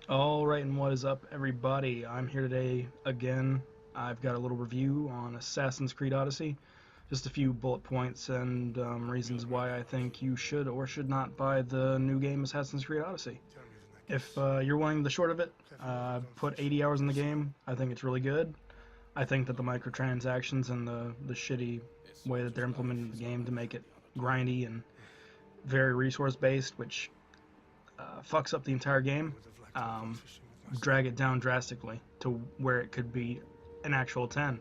Alright, and what is up, everybody? I'm here today again. I've got a little review on Assassin's Creed Odyssey. Just a few bullet points and reasons why I think you should or should not buy the new game Assassin's Creed Odyssey. If you're wanting the short of it, put 80 hours in the game. I think it's really good. I think that the microtransactions and the shitty way that they're implementing the game to make it grindy and very resource based, which fucks up the entire game, um, drag it down drastically to where it could be an actual 10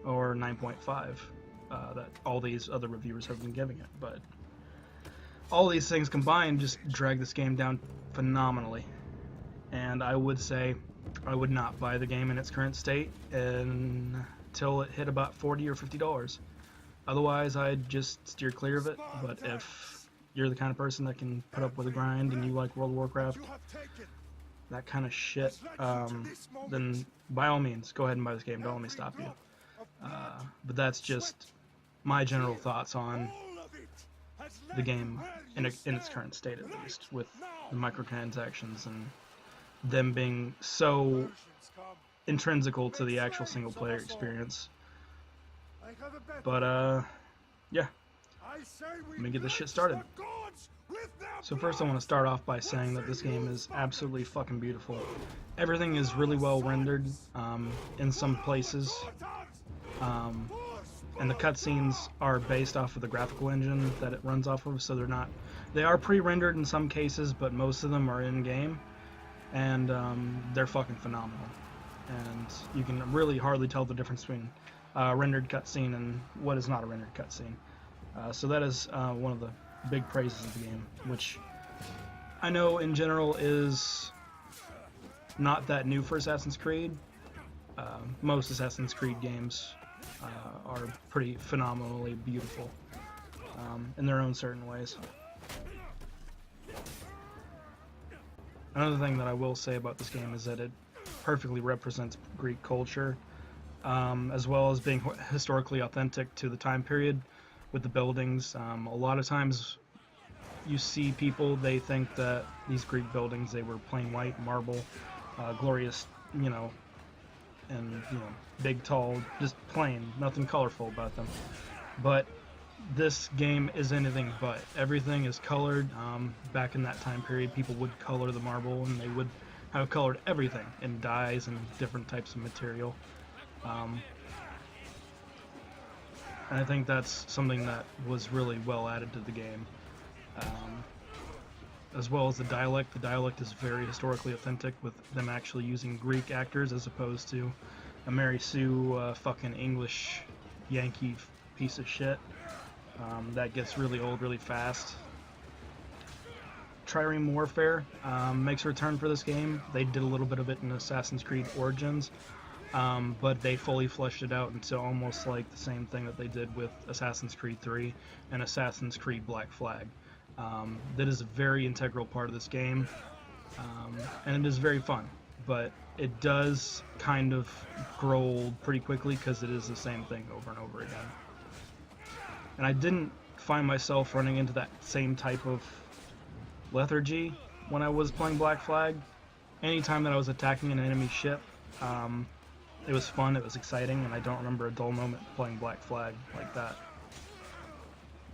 or 9.5 that all these other reviewers have been giving it. But all these things combined just drag this game down phenomenally. And I would say I would not buy the game in its current state until it hit about $40 or $50. Otherwise, I'd just steer clear of it. But if you're the kind of person that can put up with a grind and you like World of Warcraft, that kind of shit, then by all means, go ahead and buy this game. Don't let me stop you. But that's just my general thoughts on the game in its current state, at least, with the microtransactions and them being so intrinsical to the actual single-player experience. But, yeah. Let me get this shit started. So first I want to start off by saying that this game is absolutely fucking beautiful. Everything is really well rendered in some places. And the cutscenes are based off of the graphical engine that it runs off of, so they are pre-rendered in some cases, but most of them are in-game. And they're fucking phenomenal. And you can really hardly tell the difference between a rendered cutscene and what is not a rendered cutscene. So that is one of the big praises of the game, which I know in general is not that new for Assassin's Creed. Most Assassin's Creed games are pretty phenomenally beautiful in their own certain ways. Another thing that I will say about this game is that it perfectly represents Greek culture, as well as being historically authentic to the time period with the buildings. A lot of times you see people, they think that these Greek buildings, they were plain white marble, glorious, and big, tall, just plain, nothing colorful about them. But this game is anything but. Everything is colored. Back in that time period, people would color the marble, and they would have colored everything in dyes and different types of material. And I think that's something that was really well added to the game. As well as the dialect. The dialect is very historically authentic, with them actually using Greek actors as opposed to a Mary Sue fucking English Yankee piece of shit. That gets really old really fast. Trireme Warfare makes a return for this game. They did a little bit of it in Assassin's Creed Origins. But they fully fleshed it out into almost like the same thing that they did with Assassin's Creed 3 and Assassin's Creed Black Flag. That is a very integral part of this game, and it is very fun, but it does kind of grow old pretty quickly because it is the same thing over and over again. And I didn't find myself running into that same type of lethargy when I was playing Black Flag. Anytime that I was attacking an enemy ship, it was fun, it was exciting, and I don't remember a dull moment playing Black Flag like that.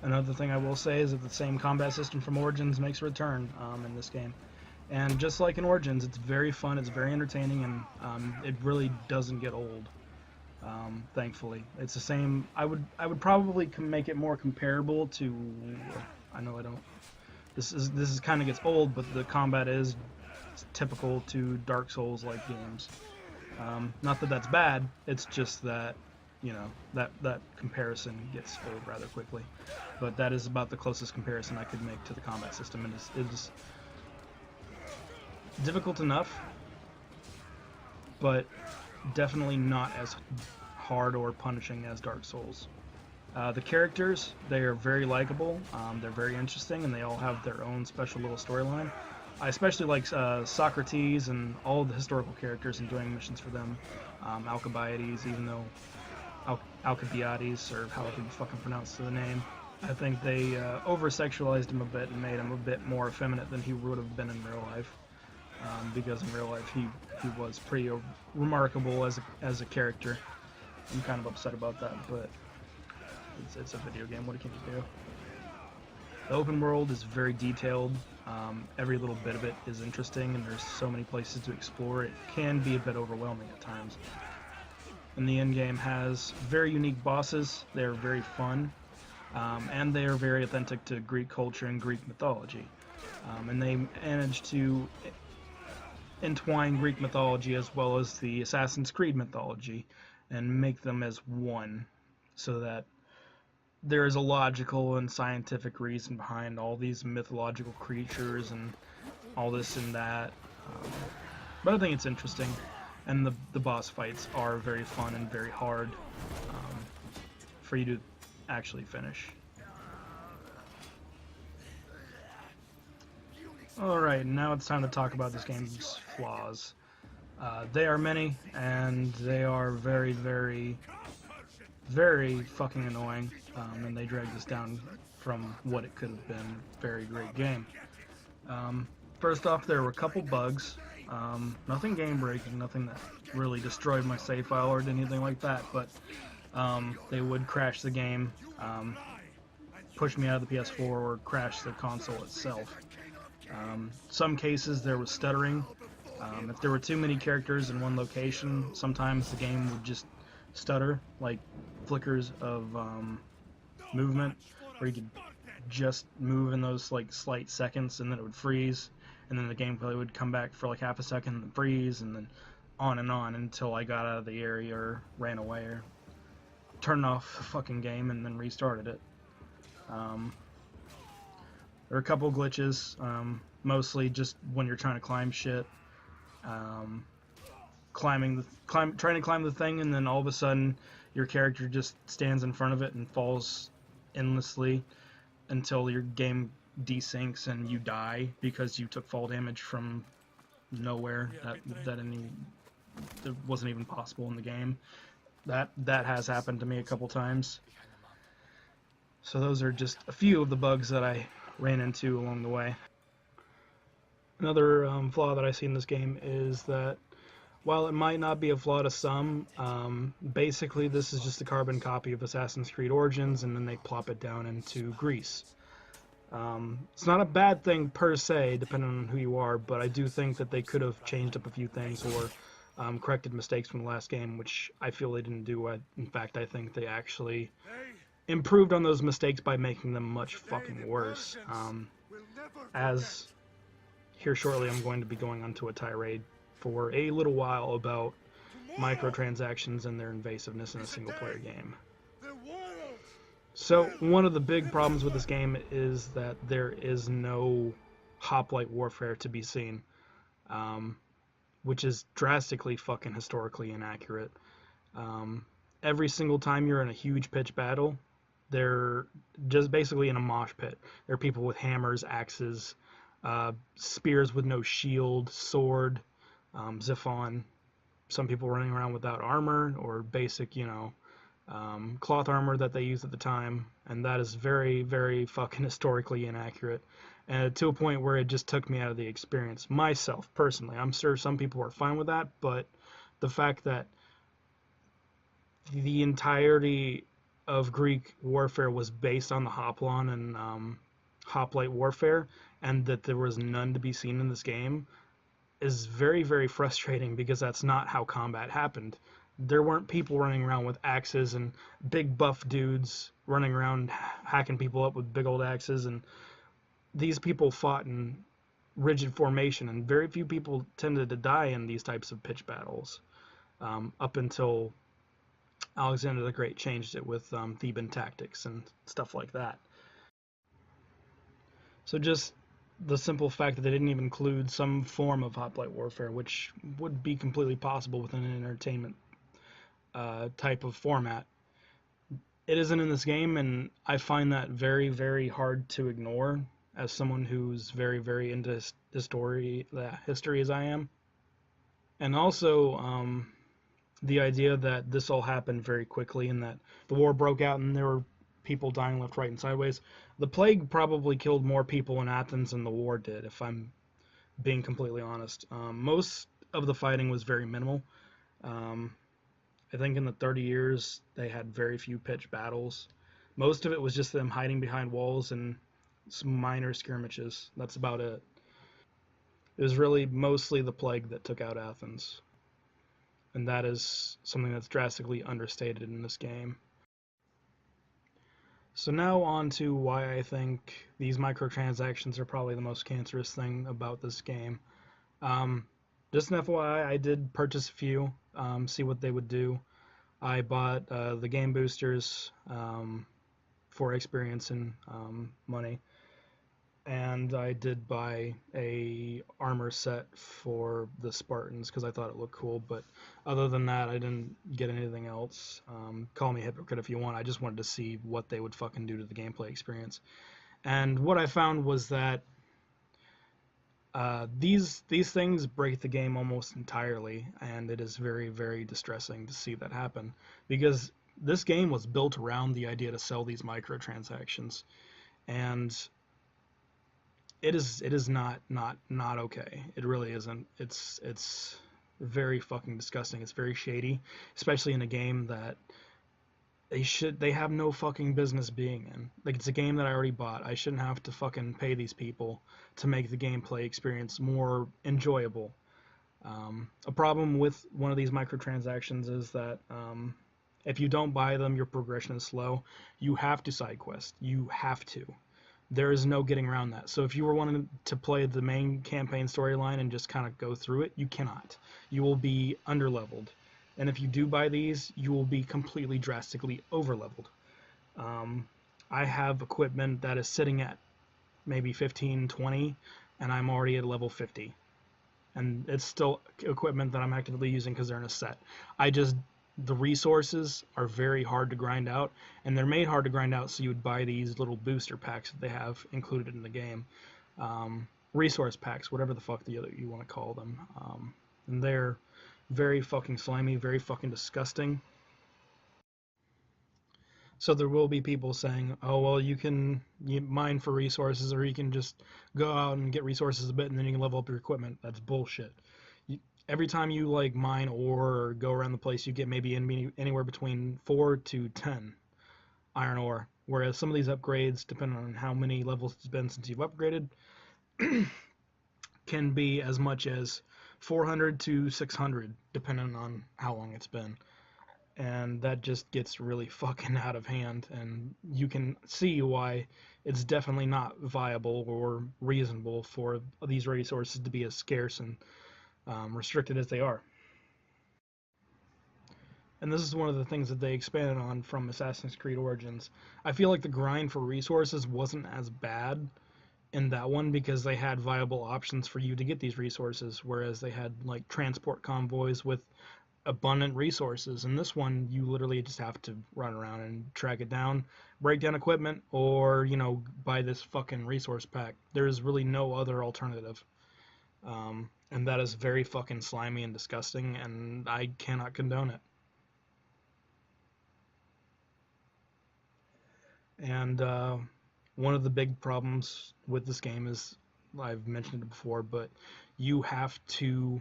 Another thing I will say is that the same combat system from Origins makes a return in this game. And just like in Origins, it's very fun, it's very entertaining, and it really doesn't get old, thankfully. It's the same. I would probably make it more comparable to, I know I don't, this is kind of gets old, but the combat is typical to Dark Souls-like games. Not that that's bad, it's just that, that comparison gets old rather quickly. But that is about the closest comparison I could make to the combat system, and it is difficult enough, but definitely not as hard or punishing as Dark Souls. The characters, they are very likable, they're very interesting, and they all have their own special little storyline. I especially like Socrates and all of the historical characters and doing missions for them. Alcibiades, even though Alcibiades, or how you fucking pronounce the name, I think they over-sexualized him a bit and made him a bit more effeminate than he would have been in real life. because in real life he was pretty remarkable as a character. I'm kind of upset about that, but it's a video game. What can you do? The open world is very detailed. Every little bit of it is interesting, and there's so many places to explore. It can be a bit overwhelming at times. And the end game has very unique bosses. They're very fun, and they are very authentic to Greek culture and Greek mythology. And they managed to entwine Greek mythology as well as the Assassin's Creed mythology and make them as one, so that there is a logical and scientific reason behind all these mythological creatures and all this and that. But I think it's interesting, and the boss fights are very fun and very hard for you to actually finish. Alright, now it's time to talk about this game's flaws. They are many, and they are very, very, very fucking annoying, and they drag this down from what it could have been a very great game. First off, there were a couple bugs, nothing game breaking, nothing that really destroyed my save file or anything like that, but they would crash the game, push me out of the PS4, or crash the console itself. Some cases there was stuttering. If there were too many characters in one location, sometimes the game would just stutter, like flickers of movement, where you could just move in those like slight seconds, and then it would freeze, and then the gameplay would come back for like half a second and freeze, and then on and on until I got out of the area or ran away or turned off the fucking game and then restarted it. There are a couple glitches, mostly just when you're trying to climb shit. Trying to climb the thing, and then all of a sudden your character just stands in front of it and falls endlessly until your game desyncs and you die because you took fall damage from nowhere that wasn't even possible in the game. That has happened to me a couple times. So those are just a few of the bugs that I ran into along the way. Another flaw that I see in this game is that while it might not be a flaw to some, basically this is just a carbon copy of Assassin's Creed Origins, and then they plop it down into Greece. It's not a bad thing per se, depending on who you are, but I do think that they could have changed up a few things or corrected mistakes from the last game, which I feel they didn't do. In fact, I think they actually improved on those mistakes by making them much fucking worse. As here shortly, I'm going to be going onto a tirade for a little while about microtransactions and their invasiveness in a single-player game. So, one of the big problems with this game is that there is no hoplite warfare to be seen, which is drastically fucking historically inaccurate. Every single time you're in a huge pitch battle, they're just basically in a mosh pit. There are people with hammers, axes, spears with no shield, sword, Ziphon, some people running around without armor or basic, cloth armor that they used at the time, and that is very, very fucking historically inaccurate, and to a point where it just took me out of the experience. Myself, personally, I'm sure some people are fine with that, but the fact that the entirety of Greek warfare was based on the Hoplon and hoplite warfare, and that there was none to be seen in this game, is very, very frustrating, because that's not how combat happened. There weren't people running around with axes and big buff dudes running around hacking people up with big old axes, and these people fought in rigid formation, and very few people tended to die in these types of pitch battles, up until Alexander the Great changed it with Theban tactics and stuff like that. So just the simple fact that they didn't even include some form of hoplite warfare, which would be completely possible within an entertainment type of format, it isn't in this game, and I find that very, very hard to ignore as someone who's very, very into history as I am. And also the idea that this all happened very quickly, and that the war broke out and there were people dying left, right, and sideways. The plague probably killed more people in Athens than the war did, if I'm being completely honest. Most of the fighting was very minimal. Um, I think in the 30 years they had very few pitched battles. Most of it was just them hiding behind walls and some minor skirmishes. That's about it. It was really mostly the plague that took out Athens, and that is something that's drastically understated in this game. So now on to why I think these microtransactions are probably the most cancerous thing about this game. Um, just an FYI, I did purchase a few, see what they would do. I bought the game boosters for experience and money, and I did buy a armor set for the Spartans because I thought it looked cool. But other than that, I didn't get anything else. Call me a hypocrite if you want. I just wanted to see what they would fucking do to the gameplay experience. And what I found was that these things break the game almost entirely, and it is very, very distressing to see that happen because this game was built around the idea to sell these microtransactions, and it is not okay. It really isn't. It's very fucking disgusting. It's very shady, especially in a game that they have no fucking business being in. Like, it's a game that I already bought. I shouldn't have to fucking pay these people to make the gameplay experience more enjoyable. A problem with one of these microtransactions is that if you don't buy them, your progression is slow. You have to side quest. You have to. There is no getting around that. So if you were wanting to play the main campaign storyline and just kind of go through it, you cannot. You will be underleveled. And if you do buy these, you will be completely drastically overleveled. Um, I have equipment that is sitting at maybe 15, 20, and I'm already at level 50. And it's still equipment that I'm actively using because they're in a set. The resources are very hard to grind out, and they're made hard to grind out so you would buy these little booster packs that they have included in the game. Resource packs, whatever the fuck you want to call them. And they're very fucking slimy, very fucking disgusting. So there will be people saying, "Oh well, you mine for resources, or you can just go out and get resources a bit, and then you can level up your equipment." That's bullshit. Every time you like mine or go around the place, you get maybe anywhere between 4 to 10 iron ore. Whereas some of these upgrades, depending on how many levels it's been since you've upgraded, can be as much as 400 to 600, depending on how long it's been. And that just gets really fucking out of hand, and you can see why it's definitely not viable or reasonable for these resources to be as scarce and restricted as they are. And this is one of the things that they expanded on from Assassin's Creed Origins. I feel like the grind for resources wasn't as bad in that one because they had viable options for you to get these resources, whereas they had like transport convoys with abundant resources. In this one, you literally just have to run around and track it down, break down equipment, or buy this fucking resource pack. There is really no other alternative, and that is very fucking slimy and disgusting, and I cannot condone it. And one of the big problems with this game is, I've mentioned it before, but you have to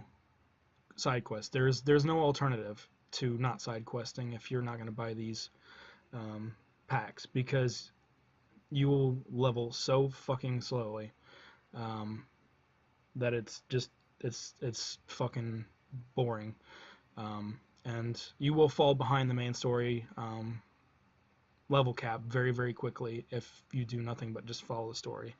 side quest. There's no alternative to not side questing if you're not going to buy these um, packs, because you will level so fucking slowly um, that it's fucking boring, and you will fall behind the main story level cap very, very quickly if you do nothing but just follow the story.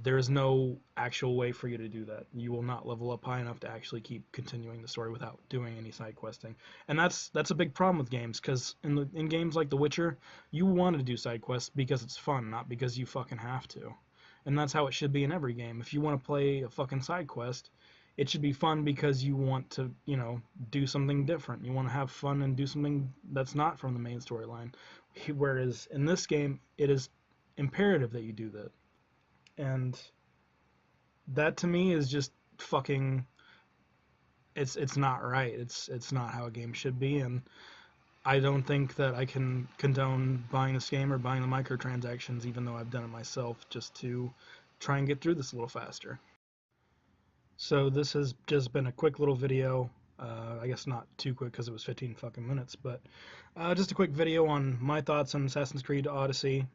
There is no actual way for you to do that. You will not level up high enough to actually keep continuing the story without doing any side questing, and that's a big problem with games. Because in games like The Witcher, you want to do side quests because it's fun, not because you fucking have to. And that's how it should be in every game. If you want to play a fucking side quest, it should be fun because you want to, do something different. You want to have fun and do something that's not from the main storyline. Whereas in this game, it is imperative that you do that. And that to me is just fucking, it's not right. It's not how a game should be, and I don't think that I can condone buying this game or buying the microtransactions, even though I've done it myself just to try and get through this a little faster. So this has just been a quick little video. I guess not too quick because it was 15 fucking minutes, but just a quick video on my thoughts on Assassin's Creed Odyssey.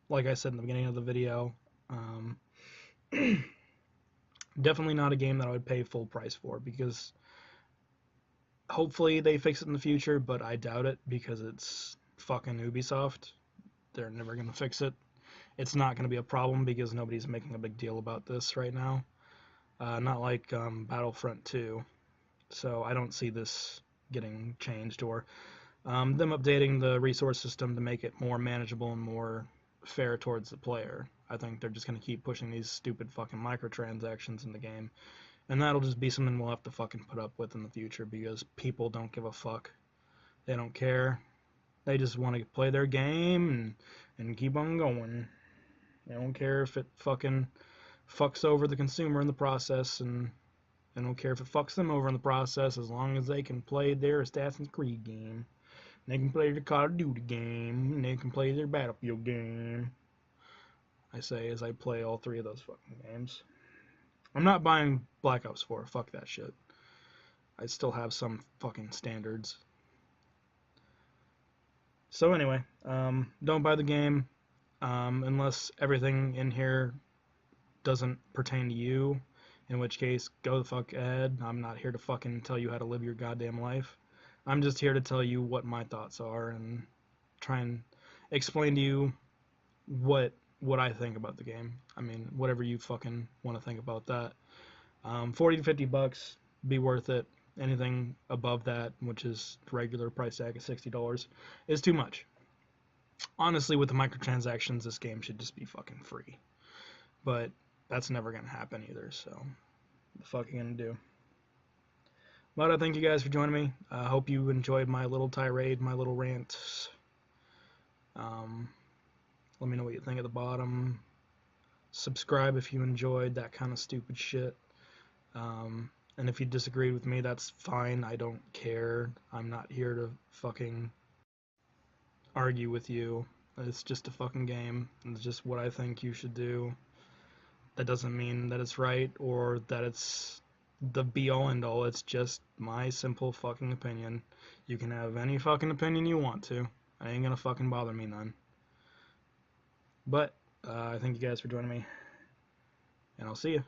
Like I said in the beginning of the video, um, definitely not a game that I would pay full price for, because hopefully they fix it in the future, but I doubt it because it's fucking Ubisoft. They're never going to fix it. It's not going to be a problem because nobody's making a big deal about this right now. Not like Battlefront 2. So I don't see this getting changed, or them updating the resource system to make it more manageable and more fair towards the player. I think they're just going to keep pushing these stupid fucking microtransactions in the game, and that'll just be something we'll have to fucking put up with in the future because people don't give a fuck. They don't care. They just want to play their game and keep on going. They don't care if it fucking fucks over the consumer in the process, and I don't care if it fucks them over in the process, as long as they can play their Assassin's Creed game. They can play their Call of Duty game, and they can play their Battlefield game. I say as I play all three of those fucking games. I'm not buying Black Ops 4. Fuck that shit. I still have some fucking standards. So anyway, don't buy the game unless everything in here doesn't pertain to you. In which case, go the fuck ahead. I'm not here to fucking tell you how to live your goddamn life. I'm just here to tell you what my thoughts are and try and explain to you what I think about the game. I mean, whatever you fucking want to think about that. 40 to 50 bucks, be worth it. Anything above that, which is regular price tag of $60, is too much. Honestly, with the microtransactions, this game should just be fucking free. But that's never gonna happen either, so what the fuck are you gonna do? But I thank you guys for joining me. I hope you enjoyed my little tirade, my little rant. Let me know what you think at the bottom. Subscribe if you enjoyed that kind of stupid shit. And if you disagreed with me, that's fine. I don't care. I'm not here to fucking argue with you. It's just a fucking game. It's just what I think you should do. That doesn't mean that it's right or that it's the be-all end-all. It's just my simple fucking opinion. You can have any fucking opinion you want to. It ain't gonna fucking bother me none. But I thank you guys for joining me, and I'll see you.